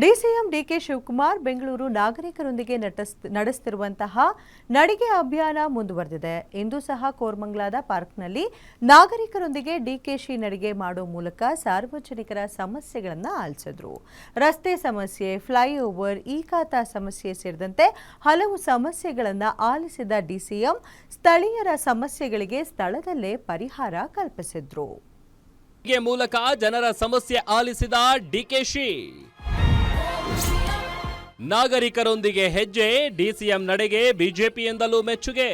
DCM DK Shivakumar Bengaluru ನಾಗರಿಕರೊಂದಿಗೆ ನಡೆಸುತ್ತಿರುವಂತಹ ನಡಿಗೆ ಅಭಿಯಾನ ಮುಂದುವರೆದಿದೆ. ಇಂದು ಸಹ ಕೋರಮಂಗಲದ ಪಾರ್ಕ್ನಲ್ಲಿ ನಾಗರಿಕರೊಂದಿಗೆ ಡಿಕೆಶಿ ನಡಿಗೆ ಮಾಡುವ ಮೂಲಕ ಸಾರ್ವಜನಿಕರ ಸಮಸ್ಯೆಗಳನ್ನು ಆಲಿಸಿದರು. ರಸ್ತೆ ಸಮಸ್ಯೆ, ಫ್ಲೈಓವರ್, ಇ ಖಾತಾ ಸಮಸ್ಯೆ ಸೇರಿದಂತೆ ಹಲವು ಸಮಸ್ಯೆಗಳನ್ನು ಆಲಿಸಿದ ಡಿಸಿಎಂ ಸ್ಥಳೀಯರ ಸಮಸ್ಯೆಗಳಿಗೆ ಸ್ಥಳದಲ್ಲೇ ಪರಿಹಾರ ಕಲ್ಪಿಸಿದ್ರು. ಮೂಲಕ ಜನರ ಸಮಸ್ಯೆ ಆಲಿಸಿದ ಡಿಕೆಶಿ ನಾಗರಿಕರೊಂದಿಗೆ ಹೆಜ್ಜೆ, ಡಿಸಿಎಂ ನಡೆಗೆ ಬಿಜೆಪಿಯಿಂದಲೂ ಮೆಚ್ಚುಗೆ.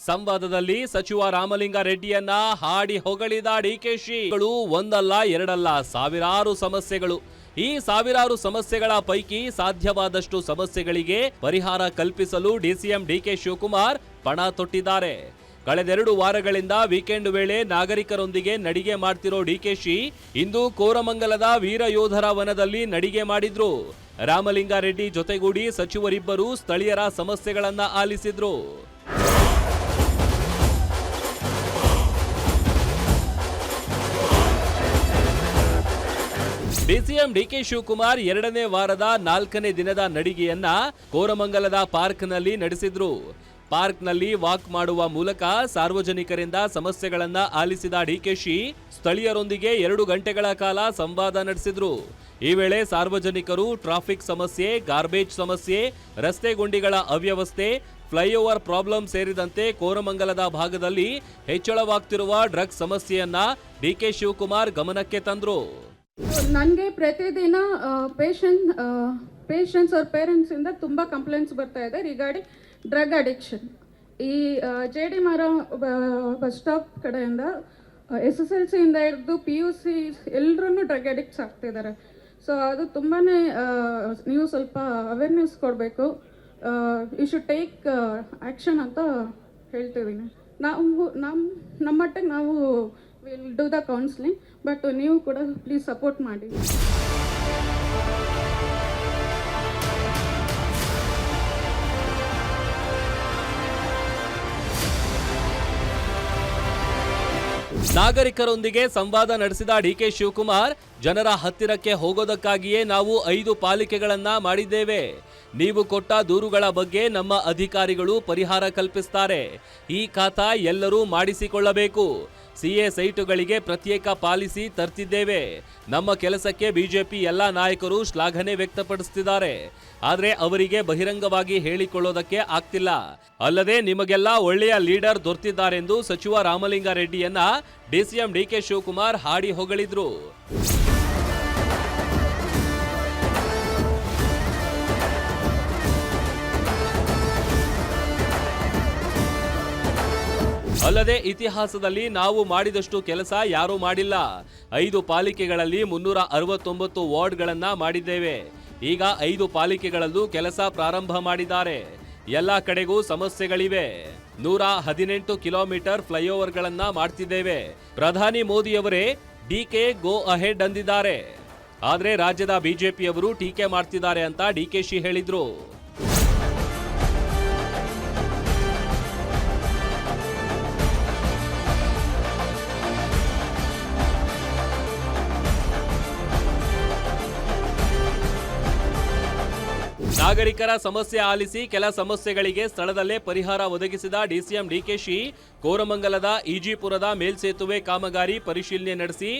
ಸಂವಾದದಲ್ಲಿ ಸಚಿವ ರಾಮಲಿಂಗಾರೆಡ್ಡಿಯನ್ನ ಹಾಡಿ ಹೊಗಳಿದ ಡಿಕೆಶಿಗಳು ಒಂದಲ್ಲ ಎರಡಲ್ಲ ಸಾವಿರಾರು ಸಮಸ್ಯೆಗಳು. ಈ ಸಾವಿರಾರು ಸಮಸ್ಯೆಗಳ ಪೈಕಿ ಸಾಧ್ಯವಾದಷ್ಟು ಸಮಸ್ಯೆಗಳಿಗೆ ಪರಿಹಾರ ಕಲ್ಪಿಸಲು ಡಿಸಿಎಂ ಡಿಕೆ ಶಿವಕುಮಾರ್ ಪಣ ತೊಟ್ಟಿದ್ದಾರೆ. ಕಳೆದೆರಡು ವಾರಗಳಿಂದ ವೀಕೆಂಡ್ ವೇಳೆ ನಾಗರಿಕರೊಂದಿಗೆ ನಡಿಗೆ ಮಾಡ್ತಿರೋ ಡಿಕೆಶಿ ಇಂದು ಕೋರಮಂಗಲದ ವೀರ ಯೋಧರ ವನದಲ್ಲಿ ನಡಿಗೆ ಮಾಡಿದ್ರು. ರಾಮಲಿಂಗಾರೆಡ್ಡಿ ಜೊತೆಗೂಡಿ ಸಚಿವರಿಬ್ಬರು ಸ್ಥಳೀಯರ ಸಮಸ್ಯೆಗಳನ್ನ ಆಲಿಸಿದ್ರು. ಡಿಸಿಎಂ ಡಿಕೆ ಶಿವಕುಮಾರ್ ಎರಡನೇ ವಾರದ 4ನೇ ದಿನದ ನಡಿಗೆಯನ್ನ ಕೋರಮಂಗಲದ ಪಾರ್ಕ್ನಲ್ಲಿ ನಡೆಸಿದ್ರು. ಪಾರ್ಕ್ನಲ್ಲಿ ವಾಕ್ ಮಾಡುವ ಮೂಲಕ ಸಾರ್ವಜನಿಕರಿಂದ ಸಮಸ್ಯೆಗಳನ್ನ ಆಲಿಸಿದ ಡಿಕೆಶಿ ಸ್ಥಳೀಯರೊಂದಿಗೆ 2 ಗಂಟೆಗಳ ಕಾಲ ಸಂವಾದ ನಡೆಸಿದ್ರು. ಈ ವೇಳೆ ಸಾರ್ವಜನಿಕರು ಟ್ರಾಫಿಕ್ ಸಮಸ್ಯೆ, ಗಾರ್ಬೇಜ್ ಸಮಸ್ಯೆ, ರಸ್ತೆ ಗುಂಡಿಗಳ ಅವ್ಯವಸ್ಥೆ, ಫ್ಲೈಓವರ್ ಪ್ರಾಬ್ಲಮ್ ಸೇರಿದಂತೆ ಕೋರಮಂಗಲದ ಭಾಗದಲ್ಲಿ ಹೆಚ್ಚಳವಾಗ್ತಿರುವ ಡ್ರಗ್ಸ್ ಸಮಸ್ಯೆಯನ್ನ ಡಿಕೆ ಶಿವಕುಮಾರ್ ಗಮನಕ್ಕೆ ತಂದ್ರು. ನನಗೆ ಪ್ರತಿದಿನ ಪೇಷಂಟ್ಸ್ ಅವ್ರ ಪೇರೆಂಟ್ಸ್ ಇಂದ ತುಂಬಾ ಕಂಪ್ಲೇಂಟ್ಸ್ ಬರ್ತಾ ಇದೆ ರಿಗಾರ್ಡಿಂಗ್ ಡ್ರಗ್ ಅಡಿಕ್ಷನ್. ಈ JD ಮಾರ ಬಸ್ ಸ್ಟಾಪ್ ಕಡೆಯಿಂದ SSLC ಇಂದ ಹಿಡಿದು PUC ಎಲ್ಲರೂ ಡ್ರಗ್ ಅಡಿಕ್ಟ್ಸ್ ಆಗ್ತಿದ್ದಾರೆ. ಸೊ ಅದು ತುಂಬಾ ನೀವು ಸ್ವಲ್ಪ ಅವೇರ್ನೆಸ್ ಕೊಡಬೇಕು. ಯು ಶುಡ್ ಟೇಕ್ ಆ್ಯಕ್ಷನ್ ಅಂತ ಹೇಳ್ತಿದ್ದೀನಿ. ನಮ್ಮ ಮಟ್ಟಿಗೆ ನಾವು will do the counselling, but ನೀವು ಕೂಡ ಪ್ಲೀಸ್ ಸಪೋರ್ಟ್ ಮಾಡಿ. ನಾಗರಿಕರೊಂದಿಗೆ ಸಂವಾದ ನಡೆಸಿದ ಡಿಕೆ ಶಿವಕುಮಾರ್ ಜನರ ಹತ್ತಿರಕ್ಕೆ ಹೋಗೋದಕ್ಕಾಗಿಯೇ ನಾವು 5 ಪಾಲಿಕೆಗಳನ್ನ ಮಾಡಿದ್ದೇವೆ. ನೀವು ಕೊಟ್ಟ ದೂರುಗಳ ಬಗ್ಗೆ ನಮ್ಮ ಅಧಿಕಾರಿಗಳು ಪರಿಹಾರ ಕಲ್ಪಿಸುತ್ತಾರೆ. ಈ ಖಾತಾ ಎಲ್ಲರೂ ಮಾಡಿಸಿಕೊಳ್ಳಬೇಕು. CA ಸೈಟುಗಳಿಗೆ ಪ್ರತ್ಯೇಕ ಪಾಲಿಸಿ ತರ್ತಿದ್ದೇವೆ. ನಮ್ಮ ಕೆಲಸಕ್ಕೆ ಬಿಜೆಪಿ ಎಲ್ಲ ನಾಯಕರು ಶ್ಲಾಘನೆ ವ್ಯಕ್ತಪಡಿಸುತ್ತಿದ್ದಾರೆ. ಆದರೆ ಅವರಿಗೆ ಬಹಿರಂಗವಾಗಿ ಹೇಳಿಕೊಳ್ಳೋದಕ್ಕೆ ಆಗ್ತಿಲ್ಲ. ಅಲ್ಲದೆ ನಿಮಗೆಲ್ಲ ಒಳ್ಳೆಯ ಲೀಡರ್ ದೊರೆತಿದ್ದಾರೆಂದು ಸಚಿವ ರಾಮಲಿಂಗಾರೆಡ್ಡಿಯನ್ನ ಡಿಸಿಎಂ ಡಿಕೆ ಶಿವಕುಮಾರ್ ಹಾಡಿ ಹೊಗಳಿದ್ರು. ಅಲ್ಲದೆ ಇತಿಹಾಸದಲ್ಲಿ ನಾವು ಮಾಡಿದಷ್ಟು ಕೆಲಸ ಯಾರೂ ಮಾಡಿಲ್ಲ. 5 ಪಾಲಿಕೆಗಳಲ್ಲಿ 369 ವಾರ್ಡ್ಗಳನ್ನ ಮಾಡಿದ್ದೇವೆ. ಈಗ 5 ಪಾಲಿಕೆಗಳಲ್ಲೂ ಕೆಲಸ ಪ್ರಾರಂಭ ಮಾಡಿದ್ದಾರೆ. ಎಲ್ಲ ಕಡೆಗೂ ಸಮಸ್ಯೆಗಳಿವೆ. 118 ಕಿಲೋಮೀಟರ್ ಫ್ಲೈಓವರ್ಗಳನ್ನ ಮಾಡ್ತಿದ್ದೇವೆ. ಪ್ರಧಾನಿ ಮೋದಿಯವರೇ ಡಿಕೆ ಗೋ ಅಹೆಡ್ ಅಂದಿದ್ದಾರೆ. ಆದ್ರೆ ರಾಜ್ಯದ ಬಿಜೆಪಿಯವರು ಟೀಕೆ ಮಾಡ್ತಿದ್ದಾರೆ ಅಂತ ಡಿಕೆಶಿ ಹೇಳಿದ್ರು. ನಾಗರಿಕರ ಸಮಸ್ಯೆ ಆಲಿಸಿ ಕೆಲ ಸಮಸ್ಯೆಗಳಿಗೆ ಸ್ಥಳದಲ್ಲೇ ಪರಿಹಾರ ಒದಗಿಸಿದ ಡಿಸಿಎಂ ಡಿಕೆಶಿ ಕೋರಮಂಗಲದ ಈಜಿಪುರದ ಮೇಲ್ಸೇತುವೆ ಕಾಮಗಾರಿ ಪರಿಶೀಲನೆ ನಡೆಸಿ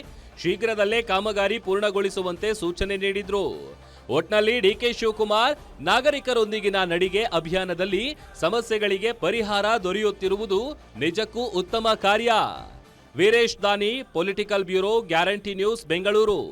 ಶೀಘ್ರದಲ್ಲೇ ಕಾಮಗಾರಿ ಪೂರ್ಣಗೊಳಿಸುವಂತೆ ಸೂಚನೆ ನೀಡಿದ್ರು. ಒಟ್ನಲ್ಲಿ ಡಿಕೆ ಶಿವಕುಮಾರ್ ನಾಗರಿಕರೊಂದಿಗಿನ ನಡಿಗೆ ಅಭಿಯಾನದಲ್ಲಿ ಸಮಸ್ಯೆಗಳಿಗೆ ಪರಿಹಾರ ದೊರೆಯುತ್ತಿರುವುದು ನಿಜಕ್ಕೂ ಉತ್ತಮ ಕಾರ್ಯ. ವೀರೇಶ್ ದಾನಿ, political bureau, guarantee news, Bengaluru.